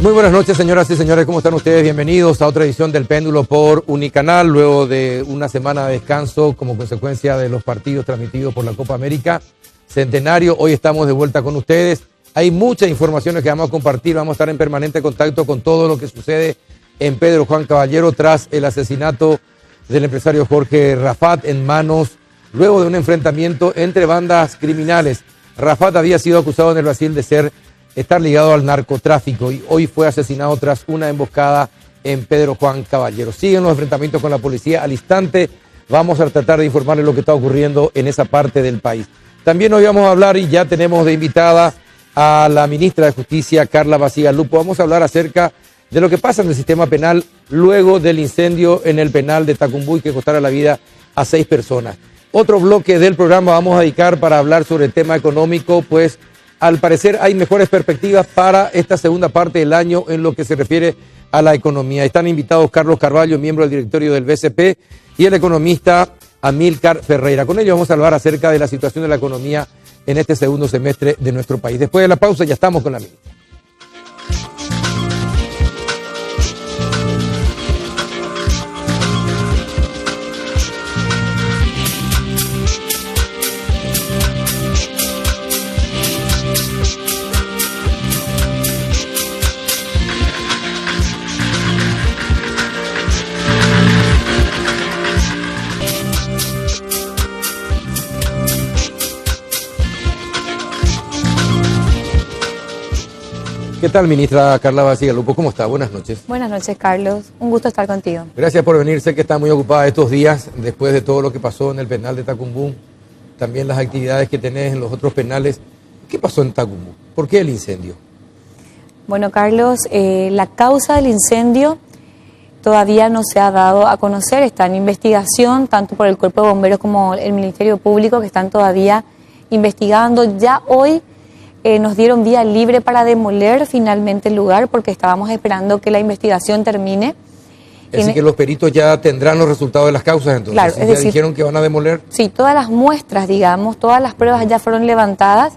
Muy buenas noches, señoras y señores, ¿cómo están ustedes? Bienvenidos a otra edición del Péndulo por Unicanal, luego de una semana de descanso como consecuencia de los partidos transmitidos por la Copa América Centenario. Hoy estamos de vuelta con ustedes. Hay muchas informaciones que vamos a compartir, vamos a estar en permanente contacto con todo lo que sucede en Pedro Juan Caballero tras el asesinato del empresario Jorge Rafat en manos, luego de un enfrentamiento entre bandas criminales. Rafat había sido acusado en el Brasil de estar ligado al narcotráfico y hoy fue asesinado tras una emboscada en Pedro Juan Caballero. Siguen los enfrentamientos con la policía. Al instante vamos a tratar de informarles lo que está ocurriendo en esa parte del país. También hoy vamos a hablar, y ya tenemos de invitada a la ministra de Justicia, Carla Bacigalupo. Vamos a hablar acerca de lo que pasa en el sistema penal luego del incendio en el penal de Tacumbuy que costara la vida a 6 personas. Otro bloque del programa vamos a dedicar para hablar sobre el tema económico, pues al parecer hay mejores perspectivas para esta segunda parte del año en lo que se refiere a la economía. Están invitados Carlos Carvalho, miembro del directorio del BCP, y el economista Amílcar Ferreira. Con ellos vamos a hablar acerca de la situación de la economía en este segundo semestre de nuestro país. Después de la pausa ya estamos con la ministra. ¿Qué tal, ministra Carla Bacigalupo? ¿Cómo está? Buenas noches. Buenas noches, Carlos. Un gusto estar contigo. Gracias por venir. Sé que está muy ocupada estos días después de todo lo que pasó en el penal de Tacumbú, también las actividades que tenés en los otros penales. ¿Qué pasó en Tacumbú? ¿Por qué el incendio? Bueno, Carlos, la causa del incendio todavía no se ha dado a conocer. Está en investigación, tanto por el Cuerpo de Bomberos como el Ministerio Público, que están todavía investigando. Ya hoy nos dieron vía libre para demoler finalmente el lugar porque estábamos esperando que la investigación termine. Así que los peritos ya tendrán los resultados de las causas, entonces. Claro, ¿Ya dijeron que van a demoler? Sí, todas las muestras, digamos, todas las pruebas ya fueron levantadas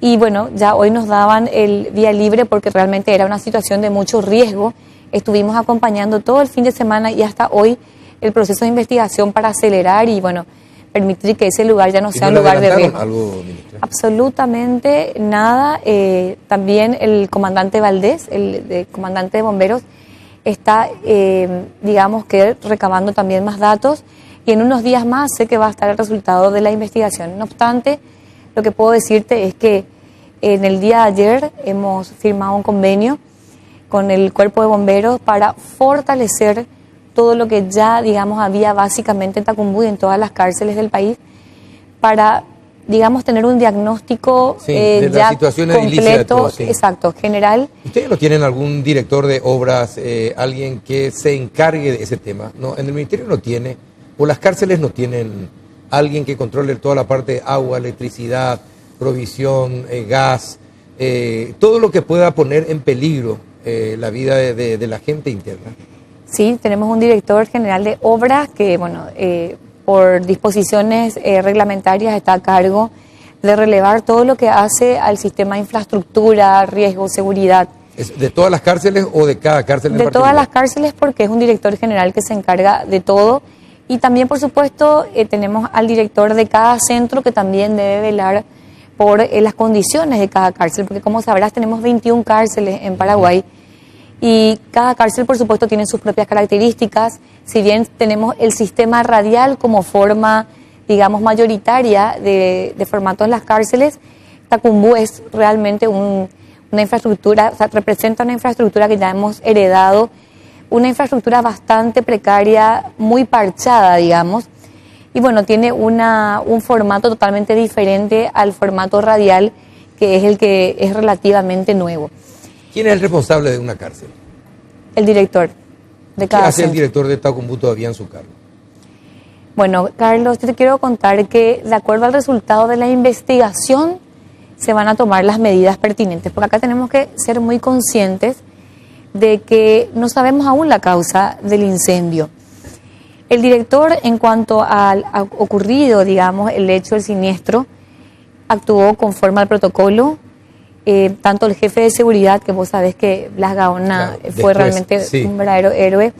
y bueno, ya hoy nos daban el vía libre porque realmente era una situación de mucho riesgo. Estuvimos acompañando todo el fin de semana y hasta hoy el proceso de investigación para acelerar y bueno, permitir que ese lugar ya no sea un lugar de riesgo. ¿Algo, ministra? Absolutamente nada. También el comandante Valdés, el comandante de bomberos, está, digamos que recabando también más datos y en unos días más sé que va a estar el resultado de la investigación. No obstante, lo que puedo decirte es que en el día de ayer hemos firmado un convenio con el Cuerpo de Bomberos para fortalecer todo lo que ya, digamos, había básicamente en Tacumbú y en todas las cárceles del país, para, digamos, tener un diagnóstico de ya la situación completo, sí. Exacto, general. ¿Ustedes no tienen algún director de obras, alguien que se encargue de ese tema? No, en el ministerio no tiene, o las cárceles no tienen alguien que controle toda la parte de agua, electricidad, provisión, gas, todo lo que pueda poner en peligro la vida de la gente interna. Sí, tenemos un director general de obras que, bueno, por disposiciones reglamentarias está a cargo de relevar todo lo que hace al sistema de infraestructura, riesgo, seguridad. ¿Es de todas las cárceles o de cada cárcel en particular? De todas las cárceles porque es un director general que se encarga de todo y también, por supuesto, tenemos al director de cada centro que también debe velar por las condiciones de cada cárcel, porque como sabrás tenemos 21 cárceles en Paraguay. Y cada cárcel, por supuesto, tiene sus propias características. Si bien tenemos el sistema radial como forma, digamos, mayoritaria de formato en las cárceles, Tacumbú es realmente una infraestructura, o sea, representa una infraestructura que ya hemos heredado, una infraestructura bastante precaria, muy parchada, digamos. Y bueno, tiene un formato totalmente diferente al formato radial, que es el que es relativamente nuevo. ¿Quién es el responsable de una cárcel? El director de cada ¿Qué hace centro. el director de Tacumbú todavía en su cargo? Bueno, Carlos, te quiero contar que de acuerdo al resultado de la investigación se van a tomar las medidas pertinentes, porque acá tenemos que ser muy conscientes de que no sabemos aún la causa del incendio. El director, en cuanto al ocurrido, digamos, el hecho del siniestro, actuó conforme al protocolo, tanto el jefe de seguridad, que vos sabés que Blas Gaona fue realmente un verdadero héroe,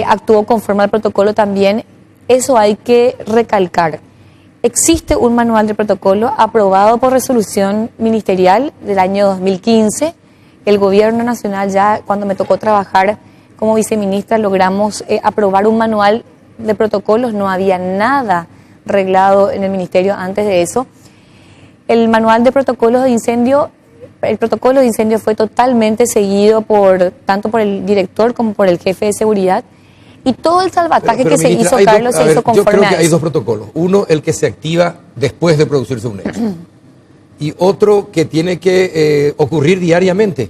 actuó conforme al protocolo también. Eso hay que recalcar. Existe un manual de protocolo aprobado por resolución ministerial del año 2015. El gobierno nacional, ya cuando me tocó trabajar como viceministra, logramos aprobar un manual de protocolos. No había nada reglado en el ministerio antes de eso. El manual de protocolos de incendio, el protocolo de incendio fue totalmente seguido tanto por el director como por el jefe de seguridad. Y todo el salvataje que se hizo, Carlos, se hizo conforme a eso. Yo creo que hay dos protocolos. Uno, el que se activa después de producirse un hecho. Y otro que tiene que ocurrir diariamente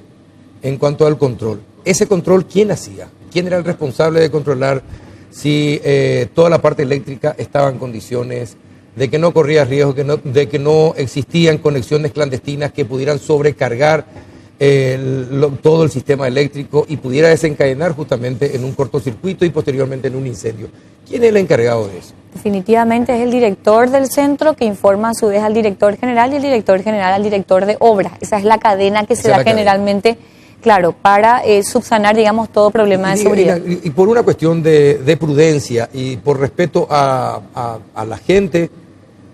en cuanto al control. Ese control, ¿quién hacía? ¿Quién era el responsable de controlar si toda la parte eléctrica estaba en condiciones de que no corría riesgo, de que no existían conexiones clandestinas que pudieran sobrecargar todo el sistema eléctrico y pudiera desencadenar justamente en un cortocircuito y posteriormente en un incendio? ¿Quién es el encargado de eso? Definitivamente es el director del centro, que informa a su vez al director general y el director general al director de obras. Esa es la cadena que se da generalmente, claro, para subsanar, digamos, todo problema de seguridad. Y por una cuestión de prudencia y por respeto a la gente,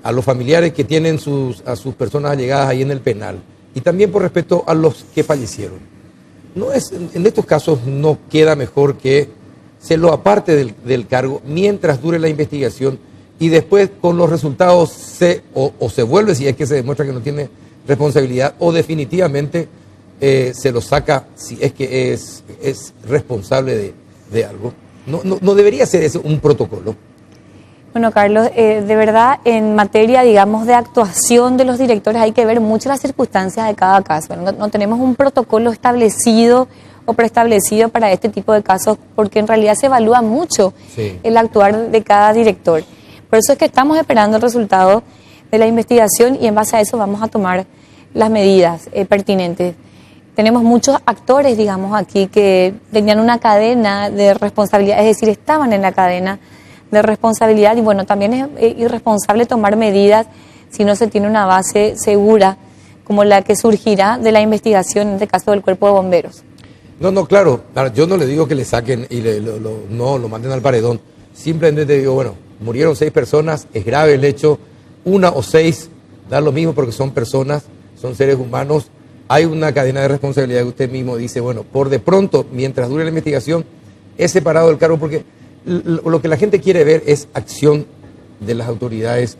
a los familiares que tienen a sus personas allegadas ahí en el penal, y también por respeto a los que fallecieron. En estos casos no queda mejor que se lo aparte del cargo mientras dure la investigación y después con los resultados se vuelve, si es que se demuestra que no tiene responsabilidad, o definitivamente se lo saca si es que es responsable de algo. No debería ser eso un protocolo. Bueno, Carlos, de verdad, en materia, digamos, de actuación de los directores hay que ver mucho las circunstancias de cada caso. No tenemos un protocolo establecido o preestablecido para este tipo de casos, porque en realidad se evalúa mucho el actuar de cada director. Por eso es que estamos esperando el resultado de la investigación y en base a eso vamos a tomar las medidas pertinentes. Tenemos muchos actores, digamos, aquí que tenían una cadena de responsabilidad, es decir, estaban en la cadena de responsabilidad, y bueno, también es irresponsable tomar medidas si no se tiene una base segura como la que surgirá de la investigación, en este caso del Cuerpo de Bomberos. No, claro, yo no le digo que le saquen y lo manden al paredón. Simplemente digo, bueno, murieron 6 personas, es grave el hecho, 1 o 6, da lo mismo porque son personas, son seres humanos. Hay una cadena de responsabilidad que usted mismo dice, bueno, por de pronto, mientras dure la investigación, es separado del cargo, porque lo que la gente quiere ver es acción de las autoridades,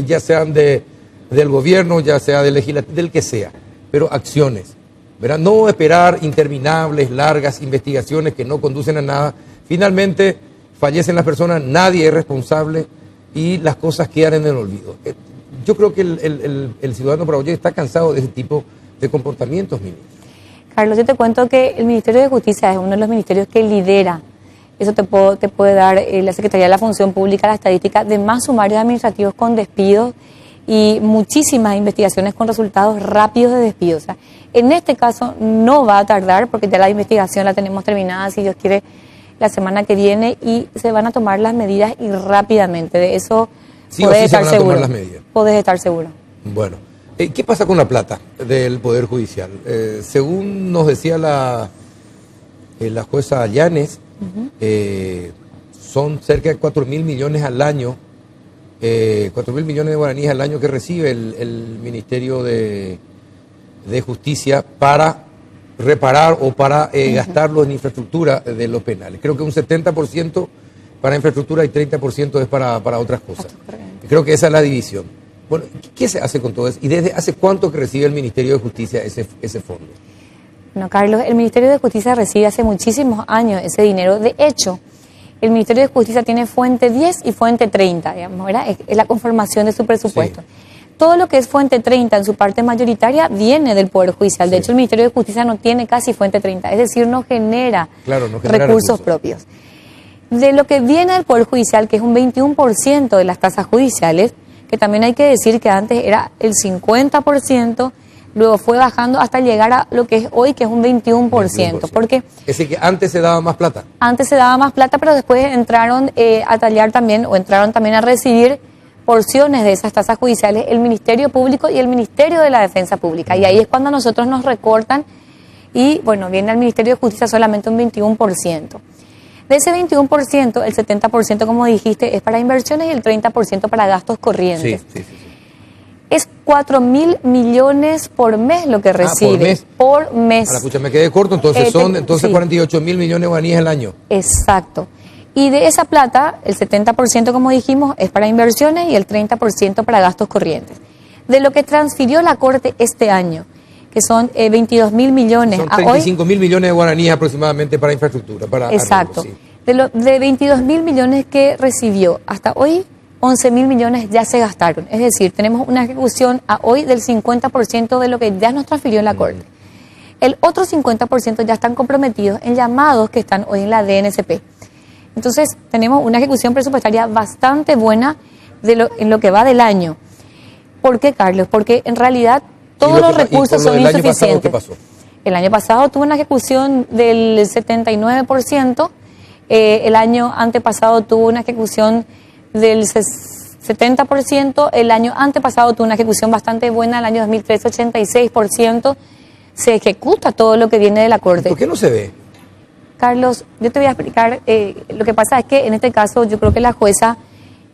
ya sean del gobierno, ya sea del legislativo, del que sea, pero acciones, ¿verdad? No esperar interminables, largas investigaciones que no conducen a nada. Finalmente fallecen las personas, nadie es responsable y las cosas quedan en el olvido. Yo creo que el ciudadano paraguayo está cansado de ese tipo de comportamientos, ministro. Carlos, yo te cuento que el Ministerio de Justicia es uno de los ministerios que lidera, eso te puede dar la Secretaría de la Función Pública, la estadística de más sumarios administrativos con despidos y muchísimas investigaciones con resultados rápidos de despidos. O sea, en este caso no va a tardar porque ya la investigación la tenemos terminada, si Dios quiere, la semana que viene, y se van a tomar las medidas y rápidamente. De eso podés estar seguro. Podés estar seguro. Bueno. ¿Qué pasa con la plata del Poder Judicial? Según nos decía la jueza Llanes, son cerca de 4.000 millones al año, 4.000 millones de guaraníes al año que recibe el Ministerio de Justicia para reparar o para gastarlo en infraestructura de los penales. Creo que un 70% para infraestructura y 30% es para otras cosas. Creo que esa es la división. Bueno, ¿qué se hace con todo eso? ¿Y desde hace cuánto que recibe el Ministerio de Justicia ese fondo? Bueno, Carlos, el Ministerio de Justicia recibe hace muchísimos años ese dinero. De hecho, el Ministerio de Justicia tiene fuente 10 y fuente 30, digamos, ¿verdad? Es la conformación de su presupuesto. Sí. Todo lo que es fuente 30 en su parte mayoritaria viene del Poder Judicial. De hecho, el Ministerio de Justicia no tiene casi fuente 30, es decir, no genera recursos propios. De lo que viene del Poder Judicial, que es un 21% de las tasas judiciales, que también hay que decir que antes era el 50%, luego fue bajando hasta llegar a lo que es hoy, que es un 21%. Porque es decir, que antes se daba más plata. Antes se daba más plata, pero después entraron a tallar también, o entraron también a recibir porciones de esas tasas judiciales el Ministerio Público y el Ministerio de la Defensa Pública. Y ahí es cuando a nosotros nos recortan y, bueno, viene al Ministerio de Justicia solamente un 21%. De ese 21%, el 70%, como dijiste, es para inversiones y el 30% para gastos corrientes. Sí. Es 4.000 millones por mes lo que recibe. Por mes. Ahora, pucha, me quedé corto, entonces son 48.000 millones de guaraníes al año. Exacto. Y de esa plata, el 70%, como dijimos, es para inversiones y el 30% para gastos corrientes. De lo que transfirió la Corte este año, que son 22.000 millones. Son 35.000 millones de guaraníes aproximadamente para infraestructura. Exacto. Arreglo, sí. De 22.000 millones que recibió hasta hoy, 11.000 millones ya se gastaron. Es decir, tenemos una ejecución a hoy del 50% de lo que ya nos transfirió la Corte. El otro 50% ya están comprometidos en llamados que están hoy en la DNCP. Entonces, tenemos una ejecución presupuestaria bastante buena en lo que va del año. ¿Por qué, Carlos? Porque en realidad todos los recursos son insuficientes. ¿Qué pasó? El año pasado tuvo una ejecución del 79%, el año antepasado tuvo una ejecución del 70%, el año antepasado tuvo una ejecución bastante buena, el año 2013 86%, se ejecuta todo lo que viene de la Corte. ¿Por qué no se ve? Carlos, yo te voy a explicar, lo que pasa es que en este caso yo creo que la jueza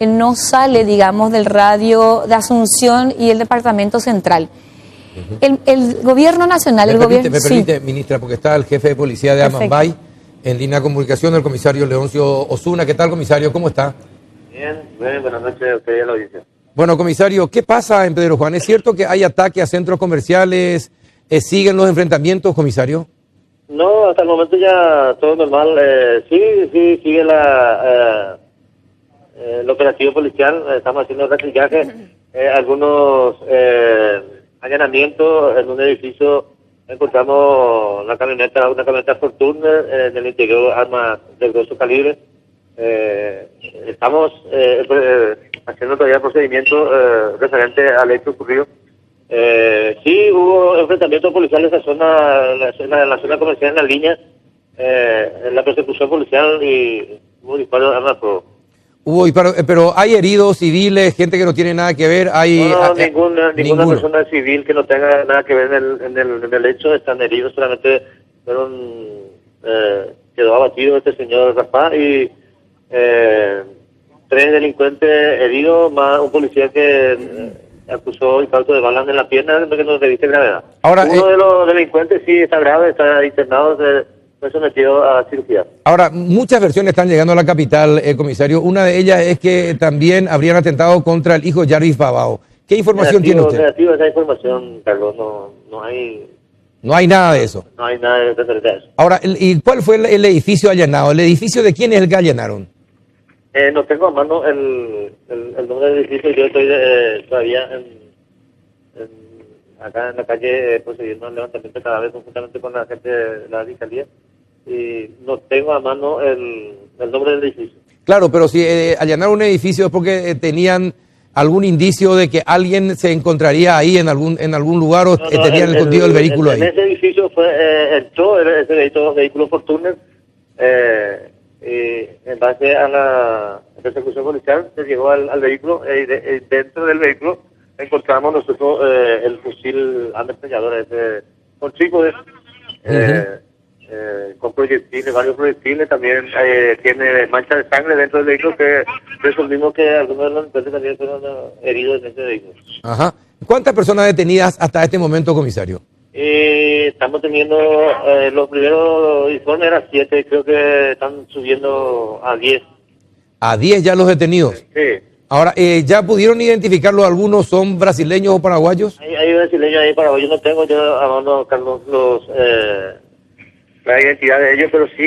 no sale, digamos, del radio de Asunción y el Departamento Central. El gobierno nacional, me permite, ministra, porque está el jefe de policía de Amambay en línea de comunicación, el comisario Leoncio Osuna. ¿Qué tal, comisario? ¿Cómo está? Bien, buenas noches a usted y a la audiencia. Bueno, comisario, ¿qué pasa en Pedro Juan? ¿Es cierto que hay ataques a centros comerciales? ¿Siguen los enfrentamientos, comisario? No, hasta el momento ya todo normal. Sí, sigue el operativo policial. Estamos haciendo rastrillaje. Algunos allanamientos en un edificio. Encontramos una camioneta Fortuner, en el interior armas de grueso calibre. Estamos haciendo todavía procedimientos referente al hecho ocurrido. Sí, hubo enfrentamientos policiales en la zona comercial, en la línea, en la persecución policial, y hubo disparos de armas de fuego. Hubo disparos, pero hay heridos civiles, gente que no tiene nada que ver. Ninguna persona civil que no tenga nada que ver en el hecho. Están heridos, solamente quedó abatido este señor Rafa y 3 delincuentes heridos, más un policía que acusó impacto de balas en la pierna, que no reviste gravedad. Ahora, uno de los delincuentes sí está grave, está internado, fue sometido a cirugía. Ahora, muchas versiones están llegando a la capital, comisario. Una de ellas es que también habrían atentado contra el hijo Jarvis Babao. ¿Qué información tiene usted? Negativo esa información, Carlos, no hay... No hay nada de eso. No hay nada de eso. Ahora, ¿y cuál fue el edificio allanado? ¿El edificio de quién es el que allanaron? No tengo a mano el nombre del edificio. Yo estoy todavía acá en la calle procediendo al levantamiento de cadáveres conjuntamente con la gente de la fiscalía, y no tengo a mano el nombre del edificio. Claro, pero si allanaron un edificio es porque tenían algún indicio de que alguien se encontraría ahí en algún lugar, o tenían escondido el vehículo ahí. En ese edificio entró ese vehículo Fortuner, y en base a la persecución policial se llegó al vehículo, y dentro del vehículo encontramos nosotros el fusil ametrallador con trípodes, con proyectiles, varios proyectiles. También tiene manchas de sangre dentro del vehículo, que resolvimos que algunos de los delincuentes también fueron heridos en ese vehículo. Ajá. ¿Cuántas personas detenidas hasta este momento, comisario? Estamos teniendo, los primeros informes eran 7, creo que están subiendo a 10. ¿A 10 ya los detenidos? Sí. Ahora, ¿ya pudieron identificarlo? ¿Algunos son brasileños o paraguayos? Hay brasileños, hay paraguayos. No tengo yo a mano, Carlos, la identidad de ellos, pero sí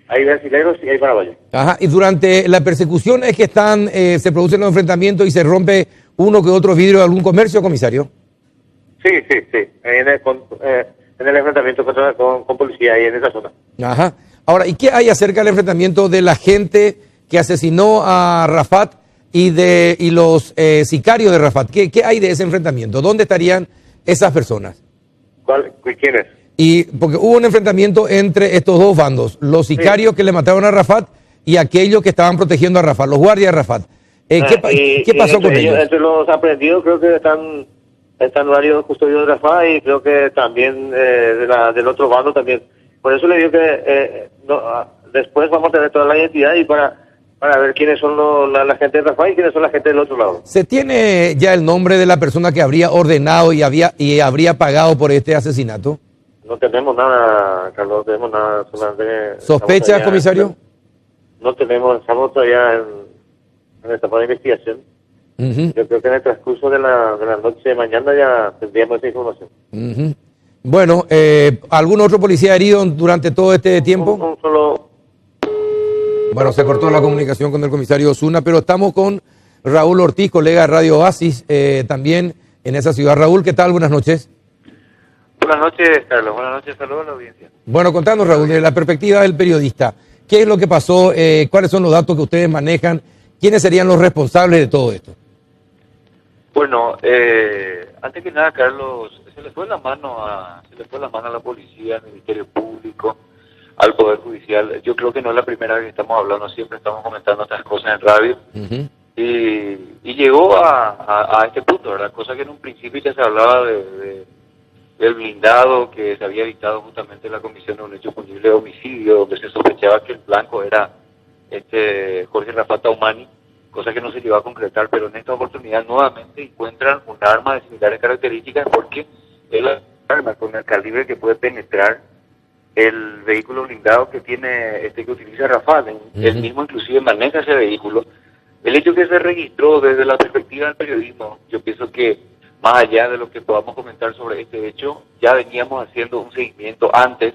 hay brasileños y hay paraguayos. Ajá. Y durante la persecución es que se producen los enfrentamientos y se rompe uno que otro vidrio de algún comercio, comisario. Sí. En el enfrentamiento con policía ahí en esa zona. Ajá. Ahora, ¿y qué hay acerca del enfrentamiento de la gente que asesinó a Rafat y los sicarios de Rafat? ¿Qué hay de ese enfrentamiento? ¿Dónde estarían esas personas? ¿Quiénes? Y porque hubo un enfrentamiento entre estos dos bandos, los sicarios que le mataron a Rafat y aquellos que estaban protegiendo a Rafat, los guardias de Rafat. ¿Qué pasó con ellos? Entre los aprendidos creo que están varios custodios de Rafah y creo que también del otro bando también. Por eso le digo que después vamos a tener toda la identidad y para ver quiénes son la gente de Rafah y quiénes son la gente del otro lado. ¿Se tiene ya el nombre de la persona que habría ordenado y habría pagado por este asesinato? No tenemos nada, Carlos, no tenemos nada. ¿Sospechas, comisario? No tenemos, estamos todavía en etapa de investigación. Yo creo que en el transcurso de la noche de mañana ya tendríamos esa información. Bueno, ¿algún otro policía herido durante todo este tiempo? Un solo. Bueno, se cortó la comunicación con el comisario Osuna, pero estamos con Raúl Ortiz, colega de Radio Oasis, también en esa ciudad. Raúl, ¿qué tal? Buenas noches. Buenas noches, Carlos. Buenas noches, saludos a la audiencia. Bueno, contanos, Raúl, desde la perspectiva del periodista, ¿qué es lo que pasó? ¿Cuáles son los datos que ustedes manejan? ¿Quiénes serían los responsables de todo esto? Bueno, antes que nada, Carlos, se le fue la mano a la policía, al Ministerio Público, al Poder Judicial. Yo creo que no es la primera vez que estamos hablando, siempre estamos comentando estas cosas en radio. Y llegó a este punto, ¿verdad? Cosa que en un principio ya se hablaba del blindado que se había dictado justamente la comisión de un hecho punible de homicidio, donde se sospechaba que el blanco era Jorge Rafael Taumani, cosa que no se llegó a concretar, pero en esta oportunidad nuevamente encuentran un arma de similares características porque es la arma con el calibre que puede penetrar el vehículo blindado que tiene que utiliza Rafael. Él mismo inclusive maneja ese vehículo. El hecho que se registró desde la perspectiva del periodismo, yo pienso que más allá de lo que podamos comentar sobre este hecho, ya veníamos haciendo un seguimiento antes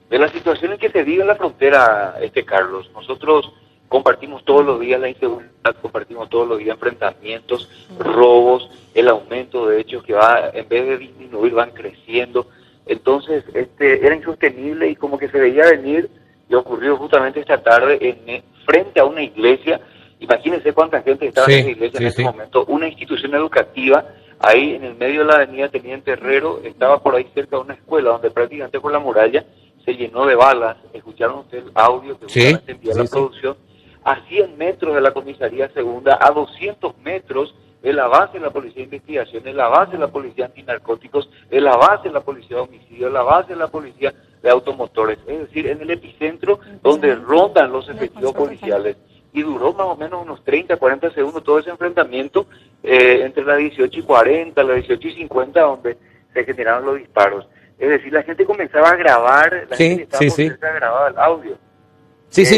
de las situaciones que se viven en la frontera, Carlos. Nosotros compartimos todos los días la inseguridad, compartimos todos los días enfrentamientos, robos, el aumento de hechos que en vez de disminuir, van creciendo. Entonces, era insostenible y como que se veía venir, y ocurrió justamente esta tarde frente a una iglesia. Imagínense cuánta gente estaba en esa iglesia en ese momento, una institución educativa. Ahí en el medio de la avenida Teniente Herrero, estaba por ahí cerca de una escuela donde prácticamente por la muralla se llenó de balas. Escucharon ustedes el audio que justamente envía la producción. A 100 metros de la comisaría segunda, a 200 metros de la base de la Policía de Investigación, de la base de la Policía Antinarcóticos, de la base de la Policía de Homicidio, de la base de la Policía de Automotores. Es decir, en el epicentro donde rondan los efectivos policiales. Y duró más o menos unos 30, 40 segundos todo ese enfrentamiento entre las 18:40, las 18:50, donde se generaron los disparos. Es decir, la gente comenzaba a grabar, la gente estaba grababa el audio.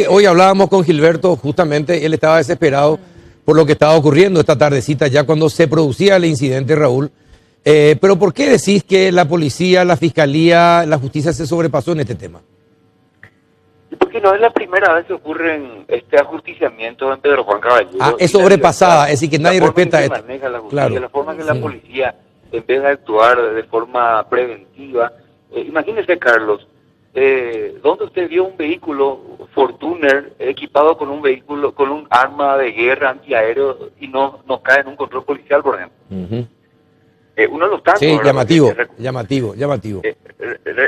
Hoy hablábamos con Gilberto, justamente, él estaba desesperado por lo que estaba ocurriendo esta tardecita, ya cuando se producía el incidente, Raúl. Pero ¿por qué decís que la policía, la fiscalía, la justicia se sobrepasó en este tema? Porque no es la primera vez que ocurre este ajusticiamiento en Pedro Juan Caballero. Es sobrepasada, es decir, que nadie respeta esto. Maneja la justicia, la forma que la policía, en vez de actuar de forma preventiva, imagínese, Carlos, ¿dónde usted vio un vehículo Fortuner equipado con un arma de guerra antiaéreo y no cae en un control policial, por ejemplo? Uno de los tantos. Sí, llamativo.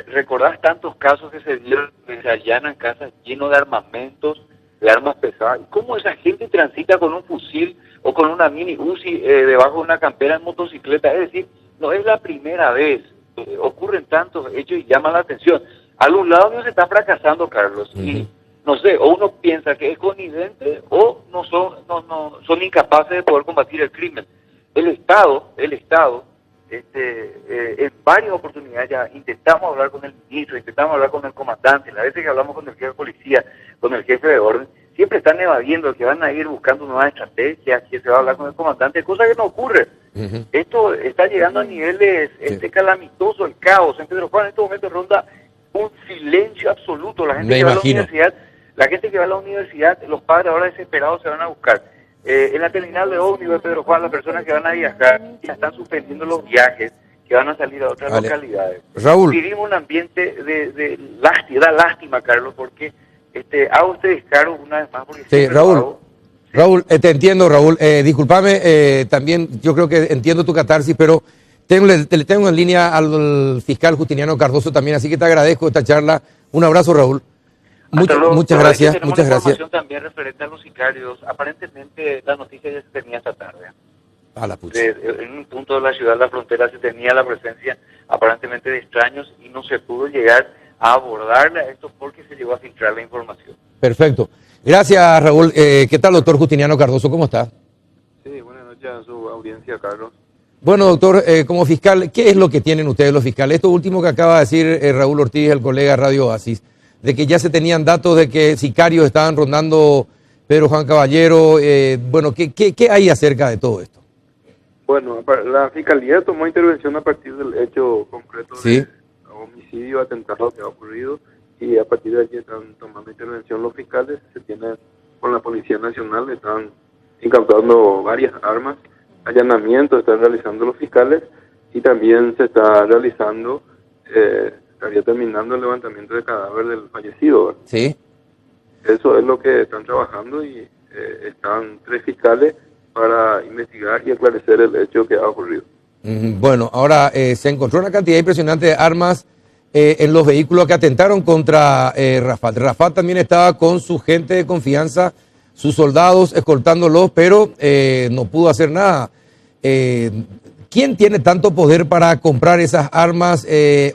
¿Recordás tantos casos que se allanan casas llenos de armamentos, de armas pesadas? ¿Y cómo esa gente transita con un fusil o con una mini Uzi debajo de una campera en motocicleta? Es decir, no es la primera vez. Ocurren tantos hechos y llaman la atención. A los lados no se está fracasando, Carlos. Y no sé, o uno piensa que es connivente o son incapaces de poder combatir el crimen. El Estado, en varias oportunidades ya intentamos hablar con el ministro, intentamos hablar con el comandante, las veces que hablamos con el jefe de policía, con el jefe de orden, siempre están evadiendo que van a ir buscando nuevas estrategias, que se va a hablar con el comandante, cosa que no ocurre. Esto está llegando a niveles calamitosos, el caos. En Pedro Juan en este momento ronda un silencio absoluto. La gente que va a la universidad, los padres ahora desesperados se van a buscar. En la terminal de ómnibus de Pedro Juan, las personas que van a viajar ya están suspendiendo los viajes, que van a salir a otras localidades. Raúl. Vivimos un ambiente de lástima, da lástima, Carlos, porque hago este descargo una vez más. Porque Raúl, te entiendo, Raúl. Discúlpame, también yo creo que entiendo tu catarsis, pero le tengo en línea al fiscal Justiniano Cardoso también, así que te agradezco esta charla. Un abrazo, Raúl. Muchas gracias, tenemos muchas una gracias. información también referente a los sicarios. Aparentemente la noticia ya se tenía esta tarde. A la pucha. En un punto de la ciudad, la frontera, se tenía la presencia aparentemente de extraños y no se pudo llegar a abordarle a esto porque se llegó a filtrar la información. Perfecto. Gracias, Raúl. ¿Qué tal, doctor Justiniano Cardoso? ¿Cómo está? Sí, buenas noches a su audiencia, Carlos. Bueno, doctor, como fiscal, ¿qué es lo que tienen ustedes los fiscales? Esto último que acaba de decir Raúl Ortiz, el colega Radio Oasis, de que ya se tenían datos de que sicarios estaban rondando Pedro Juan Caballero. Bueno, ¿qué hay acerca de todo esto? Bueno, la Fiscalía tomó intervención a partir del hecho concreto Sí. de homicidio, atentado que ha ocurrido, y a partir de allí están tomando intervención los fiscales. Se tienen con la Policía Nacional, están incautando varias armas, allanamientos están realizando los fiscales, y también se está realizando, estaría terminando el levantamiento de cadáver del fallecido, ¿verdad? Sí. Eso es lo que están trabajando, y están 3 fiscales para investigar y esclarecer el hecho que ha ocurrido. Bueno, ahora se encontró una cantidad impresionante de armas en los vehículos que atentaron contra Rafat. Rafat también estaba con su gente de confianza, sus soldados escoltándolos, pero no pudo hacer nada. ¿Quién tiene tanto poder para comprar esas armas,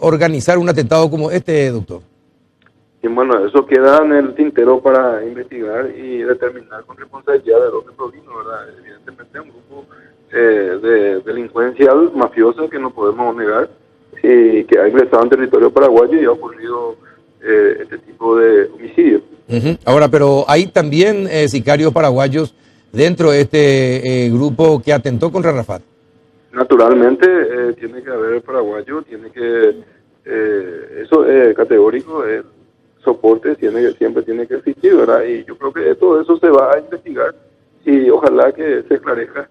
organizar un atentado como este, doctor? Y bueno, eso queda en el tintero para investigar y determinar con responsabilidad de dónde provino, ¿verdad? Evidentemente un grupo de delincuencia mafiosa que no podemos negar, y que ha ingresado en territorio paraguayo y ha ocurrido este tipo de homicidios. Ahora, pero hay también sicarios paraguayos dentro de este grupo que atentó contra Rafat. Naturalmente tiene que haber paraguayo, tiene que, eso es categórico, soporte siempre tiene que existir, ¿verdad? Y yo creo que todo eso se va a investigar y ojalá que se esclarezca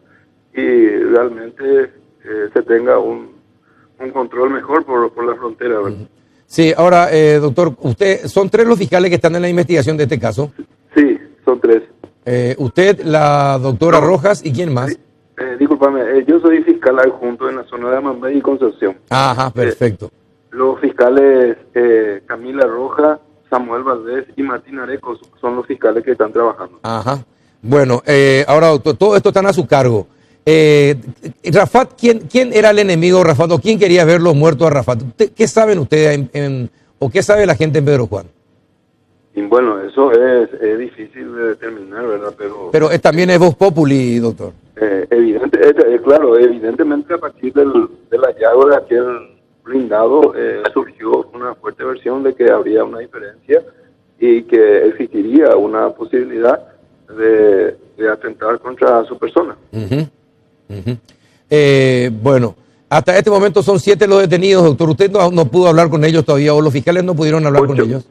y realmente se tenga un control mejor por la frontera, ¿verdad? Sí, ahora, doctor, ¿son 3 los fiscales que están en la investigación de este caso? Sí, son 3. Usted, la doctora Rojas, ¿y quién más? Discúlpame, yo soy fiscal adjunto en la zona de Amambay y Concepción. Ajá, perfecto. Los fiscales Camila Roja, Samuel Valdés y Martín Areco son los fiscales que están trabajando. Ajá. Bueno, ahora, doctor, todo esto está a su cargo. Rafat, ¿quién era el enemigo de Rafat o quién quería verlo muerto a Rafat? ¿Qué saben ustedes o qué sabe la gente en Pedro Juan? Y bueno, eso es difícil de determinar, ¿verdad? Pero también es voz populi, doctor. Evidentemente a partir del hallazgo de aquel blindado surgió una fuerte versión de que habría una diferencia y que existiría una posibilidad de atentar contra su persona. Bueno, hasta este momento son 7 los detenidos, doctor. ¿Usted no pudo hablar con ellos todavía o los fiscales no pudieron hablar con ellos?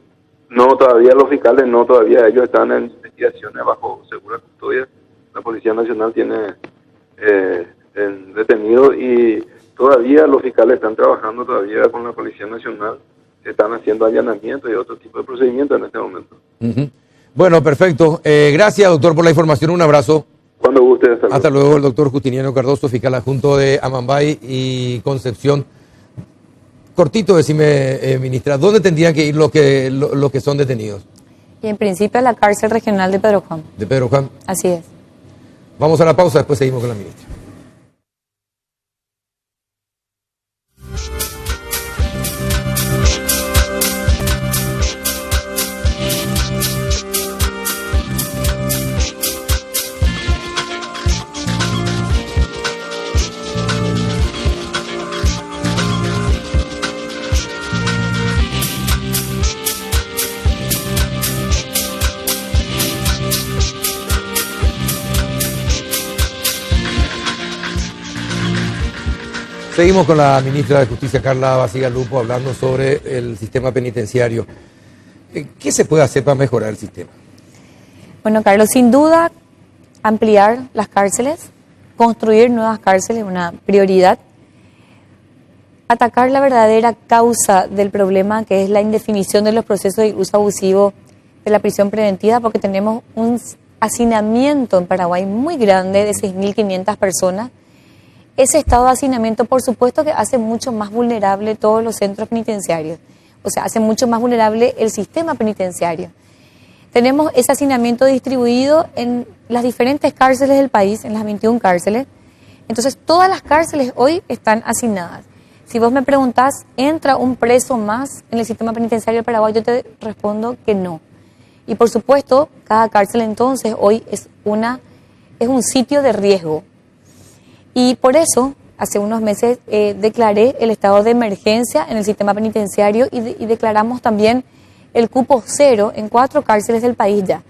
No, todavía los fiscales no, todavía ellos están en investigaciones bajo segura custodia. La Policía Nacional tiene detenidos y todavía los fiscales están trabajando todavía con la Policía Nacional, están haciendo allanamientos y otro tipo de procedimientos en este momento. Bueno, perfecto. Gracias, doctor, por la información. Un abrazo. Cuando guste. Hasta luego, el doctor Justiniano Cardoso, fiscal adjunto de Amambay y Concepción. Cortito, decime, ministra, ¿dónde tendrían que ir los que son detenidos? Y en principio a la cárcel regional de Pedro Juan. ¿De Pedro Juan? Así es. Vamos a la pausa, después seguimos con la ministra. Seguimos con la ministra de Justicia, Carla Basiga Lupo, hablando sobre el sistema penitenciario. ¿Qué se puede hacer para mejorar el sistema? Bueno, Carlos, sin duda, ampliar las cárceles, construir nuevas cárceles, una prioridad. Atacar la verdadera causa del problema, que es la indefinición de los procesos de uso abusivo de la prisión preventiva, porque tenemos un hacinamiento en Paraguay muy grande de 6.500 personas. Ese estado de hacinamiento, por supuesto, que hace mucho más vulnerable todos los centros penitenciarios. O sea, hace mucho más vulnerable el sistema penitenciario. Tenemos ese hacinamiento distribuido en las diferentes cárceles del país, en las 21 cárceles. Entonces, todas las cárceles hoy están hacinadas. Si vos me preguntás, ¿entra un preso más en el sistema penitenciario del Paraguay? Yo te respondo que no. Y por supuesto, cada cárcel entonces hoy es un sitio de riesgo. Y por eso, hace unos meses declaré el estado de emergencia en el sistema penitenciario y declaramos también el cupo cero en 4 cárceles del país ya.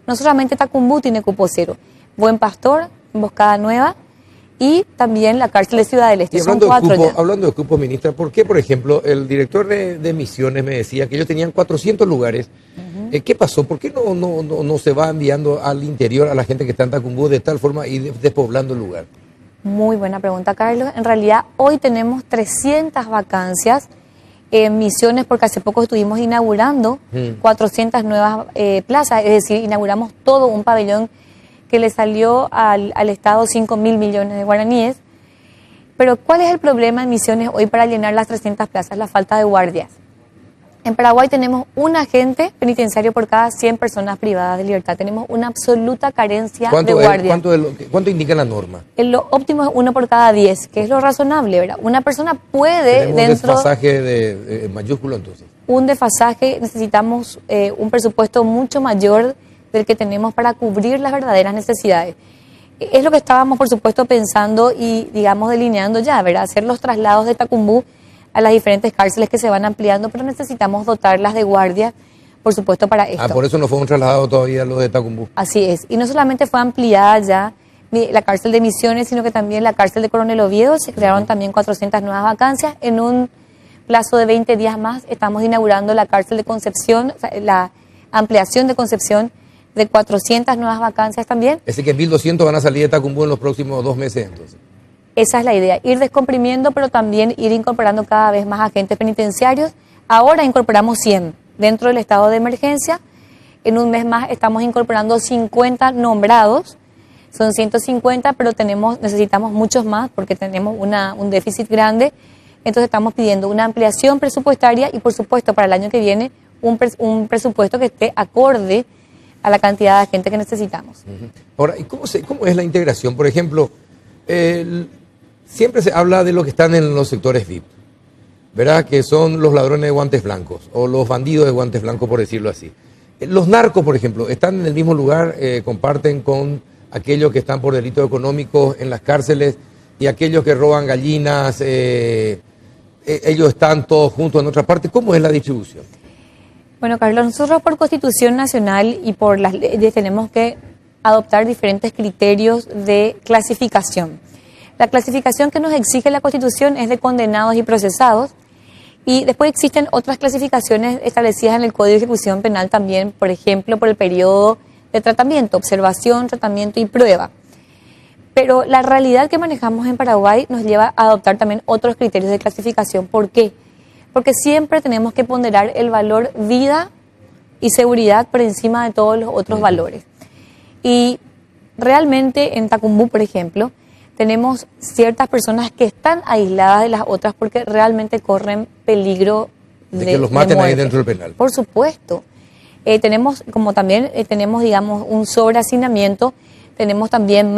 No solamente Tacumbú tiene cupo cero, Buen Pastor, Emboscada Nueva y también la cárcel de Ciudad del Este. Y hablando de cupos, ministra, ¿por qué, por ejemplo, el director de Misiones me decía que ellos tenían 400 lugares? ¿Qué pasó? ¿Por qué no se va enviando al interior a la gente que está en Tacumbú de tal forma y despoblando el lugar? Muy buena pregunta, Carlos. En realidad, hoy tenemos 300 vacancias en Misiones porque hace poco estuvimos inaugurando 400 nuevas plazas, es decir, inauguramos todo un pabellón que le salió al Estado 5.000 millones de guaraníes. Pero ¿cuál es el problema en Misiones hoy para llenar las 300 plazas? La falta de guardias. En Paraguay tenemos un agente penitenciario por cada 100 personas privadas de libertad. Tenemos una absoluta carencia de guardias. ¿Cuánto indica la norma? Lo óptimo es 1 por cada 10, que es lo razonable, ¿verdad? Una persona puede un desfasaje de mayúsculo entonces. Un desfasaje, necesitamos un presupuesto mucho mayor del que tenemos para cubrir las verdaderas necesidades. Es lo que estábamos, por supuesto, pensando y, digamos, delineando ya, ¿verdad? Hacer los traslados de Tacumbú a las diferentes cárceles que se van ampliando, pero necesitamos dotarlas de guardias, por supuesto, para esto. Por eso no fueron trasladados todavía los de Tacumbú. Así es. Y no solamente fue ampliada ya la cárcel de Misiones, sino que también la cárcel de Coronel Oviedo. Se crearon también 400 nuevas vacancias. En un plazo de 20 días más estamos inaugurando la cárcel de Concepción, la ampliación de Concepción de 400 nuevas vacancias también. Es decir, que 1.200 van a salir de Tacumbú en los próximos 2 meses entonces. Esa es la idea, ir descomprimiendo, pero también ir incorporando cada vez más agentes penitenciarios. Ahora incorporamos 100 dentro del estado de emergencia. En un mes más estamos incorporando 50 nombrados. Son 150, pero necesitamos muchos más porque tenemos un déficit grande. Entonces estamos pidiendo una ampliación presupuestaria y, por supuesto, para el año que viene un presupuesto que esté acorde a la cantidad de gente que necesitamos. Ahora, ¿y cómo es la integración? Por ejemplo, siempre se habla de los que están en los sectores VIP, ¿verdad? Que son los ladrones de guantes blancos o los bandidos de guantes blancos, por decirlo así. Los narcos, por ejemplo, están en el mismo lugar, comparten con aquellos que están por delitos económicos en las cárceles y aquellos que roban gallinas, ellos están todos juntos en otra parte. ¿Cómo es la distribución? Bueno, Carlos, nosotros por Constitución Nacional y por las leyes tenemos que adoptar diferentes criterios de clasificación. La clasificación que nos exige la Constitución es de condenados y procesados, y después existen otras clasificaciones establecidas en el Código de Ejecución Penal también, por ejemplo, por el periodo de tratamiento, observación, tratamiento y prueba. Pero la realidad que manejamos en Paraguay nos lleva a adoptar también otros criterios de clasificación. ¿Por qué? Porque siempre tenemos que ponderar el valor vida y seguridad por encima de todos los otros valores. Y realmente en Tacumbú, por ejemplo, tenemos ciertas personas que están aisladas de las otras porque realmente corren peligro de que los maten ahí dentro del penal. Por supuesto. Tenemos, como también tenemos, digamos, un sobrehacinamiento, tenemos también,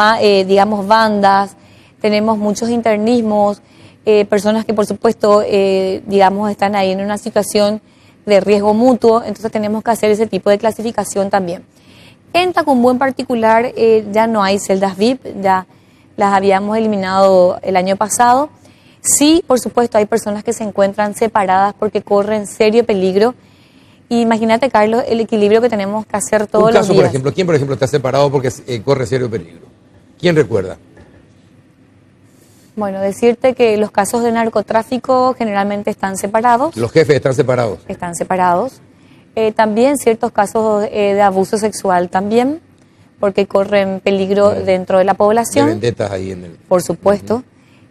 digamos, bandas, tenemos muchos internismos, personas que, por supuesto, digamos, están ahí en una situación de riesgo mutuo, entonces tenemos que hacer ese tipo de clasificación también. En Tacumbú en particular ya no hay celdas VIP, ya las habíamos eliminado el año pasado. Sí, por supuesto, hay personas que se encuentran separadas porque corren serio peligro. Y imagínate, Carlos, el equilibrio que tenemos que hacer todos los días. Por ejemplo, ¿quién, por ejemplo, está separado porque corre serio peligro? ¿Quién recuerda? Bueno, decirte que los casos de narcotráfico generalmente están separados. ¿Los jefes están separados? Están separados. También ciertos casos de abuso sexual también, porque corren peligro dentro de la población. De vendetas ahí en el... Por supuesto.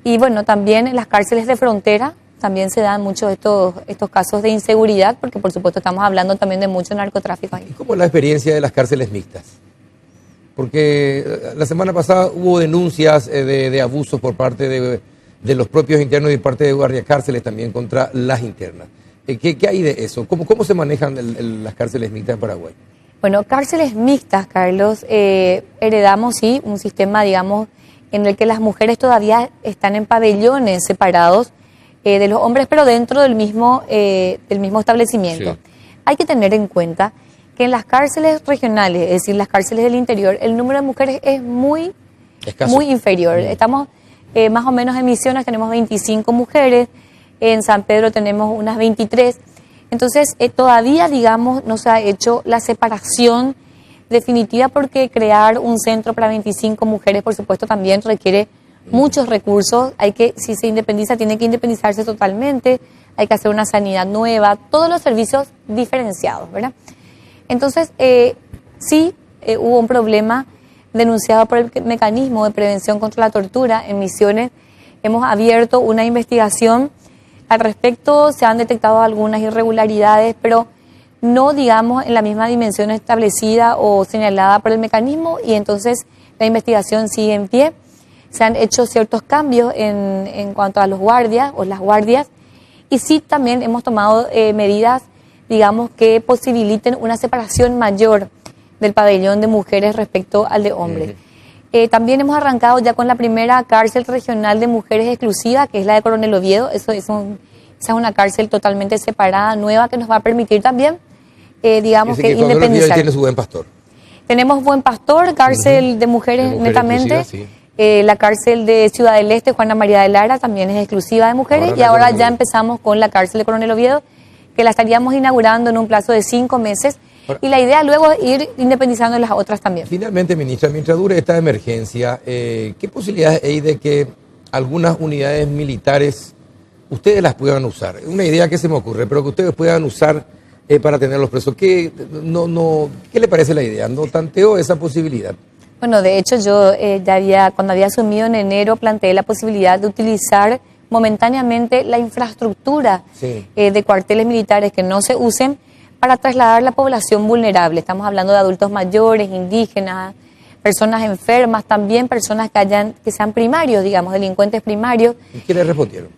Y bueno, también en las cárceles de frontera también se dan muchos estos casos de inseguridad, porque por supuesto estamos hablando también de mucho narcotráfico ahí. ¿Y cómo es la experiencia de las cárceles mixtas? Porque la semana pasada hubo denuncias de abusos por parte de los propios internos y parte de guardias cárceles también contra las internas. ¿Qué hay de eso? ¿Cómo se manejan las cárceles mixtas en Paraguay? Bueno, cárceles mixtas, Carlos, heredamos, sí, un sistema, digamos, en el que las mujeres todavía están en pabellones separados de los hombres, pero dentro del mismo establecimiento. Sí. Hay que tener en cuenta que en las cárceles regionales, es decir, las cárceles del interior, el número de mujeres es muy Escaso. muy inferior. Estamos más o menos en Misiones, tenemos 25 mujeres, en San Pedro tenemos unas 23. Entonces, todavía, digamos, no se ha hecho la separación definitiva porque crear un centro para 25 mujeres, por supuesto, también requiere muchos recursos. Si se independiza, tiene que independizarse totalmente, hay que hacer una sanidad nueva, todos los servicios diferenciados, ¿verdad? Entonces, sí, hubo un problema denunciado por el mecanismo de prevención contra la tortura en Misiones. Hemos abierto una investigación al respecto, se han detectado algunas irregularidades, pero no, digamos, en la misma dimensión establecida o señalada por el mecanismo, y entonces la investigación sigue en pie. Se han hecho ciertos cambios en cuanto a los guardias o las guardias, y sí también hemos tomado medidas, digamos, que posibiliten una separación mayor del pabellón de mujeres respecto al de hombres. También hemos arrancado ya con la primera cárcel regional de mujeres exclusiva, que es la de Coronel Oviedo. Esa es una cárcel totalmente separada, nueva, que nos va a permitir también, digamos, que independizar. Tiene su Buen Pastor. Tenemos Buen Pastor, cárcel de mujeres netamente. Sí. La cárcel de Ciudad del Este, Juana María de Lara, también es exclusiva de mujeres. Y ahora ya empezamos con la cárcel de Coronel Oviedo, que la estaríamos inaugurando en un plazo de 5 meses. Y la idea luego es ir independizando las otras también. Finalmente, ministra, mientras dure esta emergencia, ¿qué posibilidades hay de que algunas unidades militares ustedes las puedan usar? Una idea que se me ocurre, pero que ustedes puedan usar para tenerlos presos. ¿Qué le parece la idea? ¿No tanteó esa posibilidad? Bueno, de hecho yo cuando había asumido en enero, planteé la posibilidad de utilizar momentáneamente la infraestructura de cuarteles militares que no se usen para trasladar la población vulnerable. Estamos hablando de adultos mayores, indígenas, personas enfermas, también personas que sean primarios, digamos, delincuentes primarios. ¿Y qué le respondieron?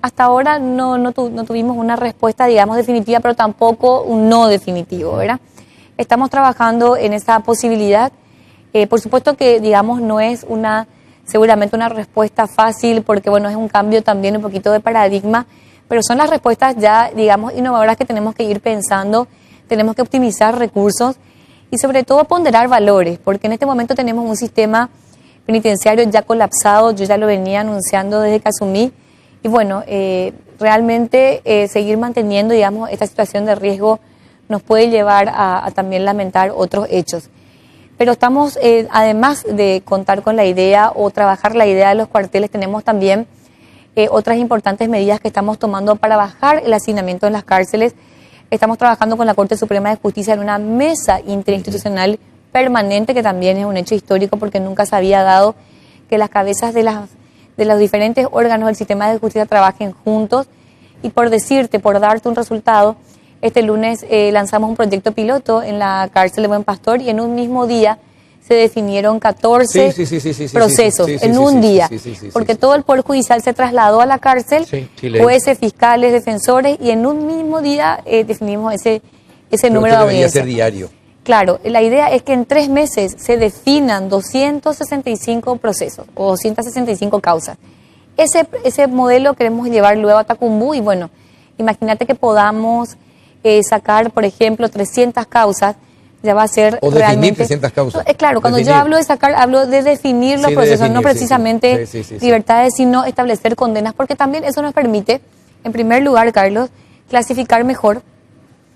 Hasta ahora no tuvimos una respuesta, digamos, definitiva, pero tampoco un no definitivo, ¿verdad? Estamos trabajando en esa posibilidad. Por supuesto que, digamos, no es seguramente una respuesta fácil, porque, bueno, es un cambio también un poquito de paradigma, pero son las respuestas ya, digamos, innovadoras que tenemos que ir pensando. Tenemos que optimizar recursos y sobre todo ponderar valores, porque en este momento tenemos un sistema penitenciario ya colapsado. Yo ya lo venía anunciando desde que asumí, y bueno, realmente seguir manteniendo, digamos, esta situación de riesgo nos puede llevar a también lamentar otros hechos. Pero estamos, además de contar con la idea o trabajar la idea de los cuarteles, tenemos también otras importantes medidas que estamos tomando para bajar el hacinamiento en las cárceles. Estamos trabajando con la Corte Suprema de Justicia en una mesa interinstitucional permanente, que también es un hecho histórico porque nunca se había dado que las cabezas de los diferentes órganos del sistema de justicia trabajen juntos. Y por darte un resultado, este lunes lanzamos un proyecto piloto en la cárcel de Buen Pastor, y en un mismo día se definieron 14 procesos en un día, porque todo el Poder Judicial se trasladó a la cárcel, jueces, fiscales, defensores, y en un mismo día definimos ese número de audiencias. Ser diario. Claro, la idea es que en 3 meses se definan 265 procesos o 265 causas. Ese modelo queremos llevar luego a Tacumbú, y bueno, imagínate que podamos sacar, por ejemplo, 300 causas. Ya va a ser o realmente... 300 causas. Claro, cuando yo hablo de sacar, hablo de definir los procesos, no precisamente libertades, sino establecer condenas, porque también eso nos permite, en primer lugar, Carlos, clasificar mejor,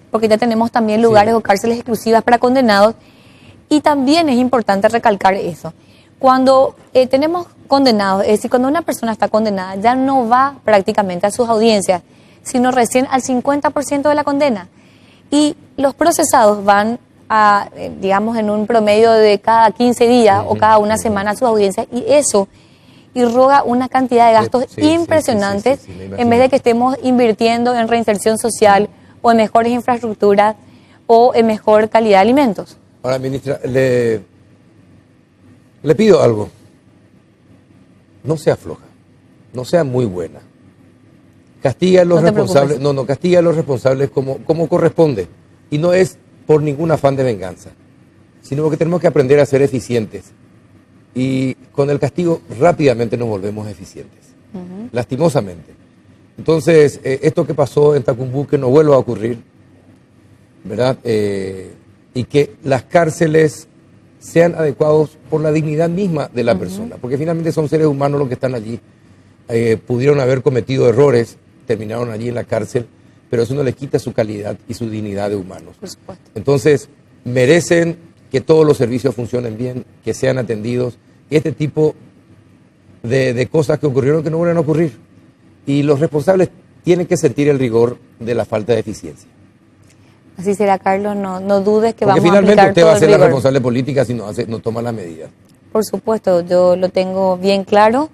porque ya tenemos también lugares o cárceles exclusivas para condenados, y también es importante recalcar eso. Cuando tenemos condenados, es decir, cuando una persona está condenada, ya no va prácticamente a sus audiencias, sino recién al 50% de la condena. Y los procesados van digamos, en un promedio de cada 15 días o cada una semana a sus audiencias, y eso irroga una cantidad de gastos impresionantes, en vez de que estemos invirtiendo en reinserción social o en mejores infraestructuras o en mejor calidad de alimentos. Ahora, ministra, le pido algo. No sea floja, no sea muy buena. Castiga a los responsables, castiga a los responsables como corresponde. Y no es por ningún afán de venganza, sino porque tenemos que aprender a ser eficientes. Y con el castigo rápidamente nos volvemos eficientes, lastimosamente. Entonces, esto que pasó en Tacumbú, que no vuelva a ocurrir, ¿verdad? Y que las cárceles sean adecuados por la dignidad misma de la persona, porque finalmente son seres humanos los que están allí. Pudieron haber cometido errores, terminaron allí en la cárcel, pero eso no les quita su calidad y su dignidad de humanos. Por supuesto. Entonces, merecen que todos los servicios funcionen bien, que sean atendidos, este tipo de cosas que ocurrieron que no vuelvan a ocurrir. Y los responsables tienen que sentir el rigor de la falta de eficiencia. Así será, Carlos, no dudes que Porque vamos a finalmente aplicar usted todo va a el ser la rigor. responsable política si no toma las medidas. Por supuesto, yo lo tengo bien claro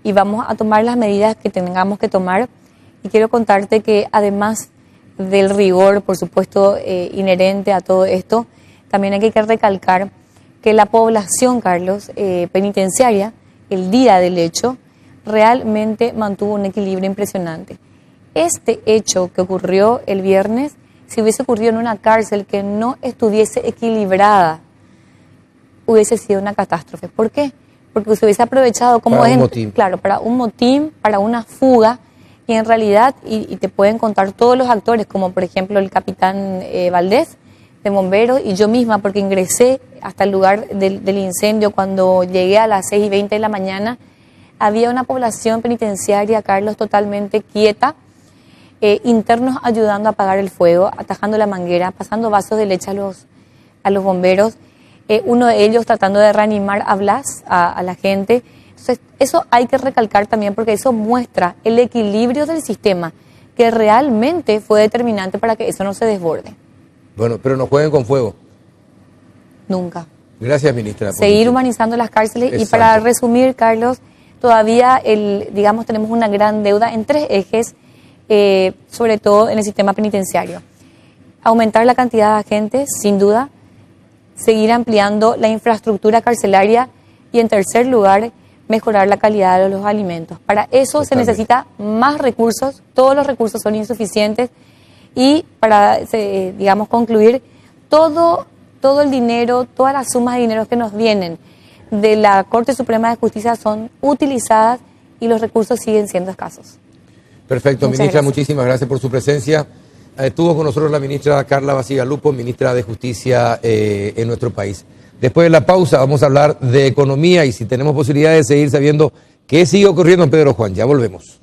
y vamos a tomar las medidas que tengamos que tomar. Y quiero contarte que además del rigor, por supuesto, inherente a todo esto, también hay que recalcar que la población, Carlos, penitenciaria, el día del hecho, realmente mantuvo un equilibrio impresionante. Este hecho que ocurrió el viernes, si hubiese ocurrido en una cárcel que no estuviese equilibrada, hubiese sido una catástrofe. ¿Por qué? Porque se hubiese aprovechado como Para un motín. claro, para un motín, para una fuga, y en realidad, y te pueden contar todos los actores, como por ejemplo el capitán Valdés, de bomberos, y yo misma, porque ingresé hasta el lugar del incendio cuando llegué a las 6:20 de la mañana, había una población penitenciaria, Carlos, totalmente quieta, internos ayudando a apagar el fuego, atajando la manguera, pasando vasos de leche a los bomberos, uno de ellos tratando de reanimar a Blas, a la gente. Entonces, eso hay que recalcar también porque eso muestra el equilibrio del sistema, que realmente fue determinante para que eso no se desborde. Bueno, pero no jueguen con fuego. Nunbre. Gracias, ministra. por Seguir su- humanizando las cárceles. Exacto. Y para resumir, Carlos, todavía digamos tenemos una gran deuda en 3 ejes, sobre todo en el sistema penitenciario. Aumentar la cantidad de agentes, sin duda, seguir ampliando la infraestructura carcelaria y, en tercer lugar, mejorar la calidad de los alimentos. Para eso se Totalmente. necesita más recursos, todos los recursos son insuficientes y para, digamos, concluir, todo el dinero, todas las sumas de dinero que nos vienen de la Corte Suprema de Justicia son utilizadas y los recursos siguen siendo escasos. Perfecto, Muchas ministra, gracias. muchísimas gracias por su presencia. Estuvo con nosotros la ministra Carla Basigalupo, ministra de Justicia en nuestro país. Después de la pausa vamos a hablar de economía y si tenemos posibilidad de seguir sabiendo qué sigue ocurriendo en Pedro Juan. Ya volvemos.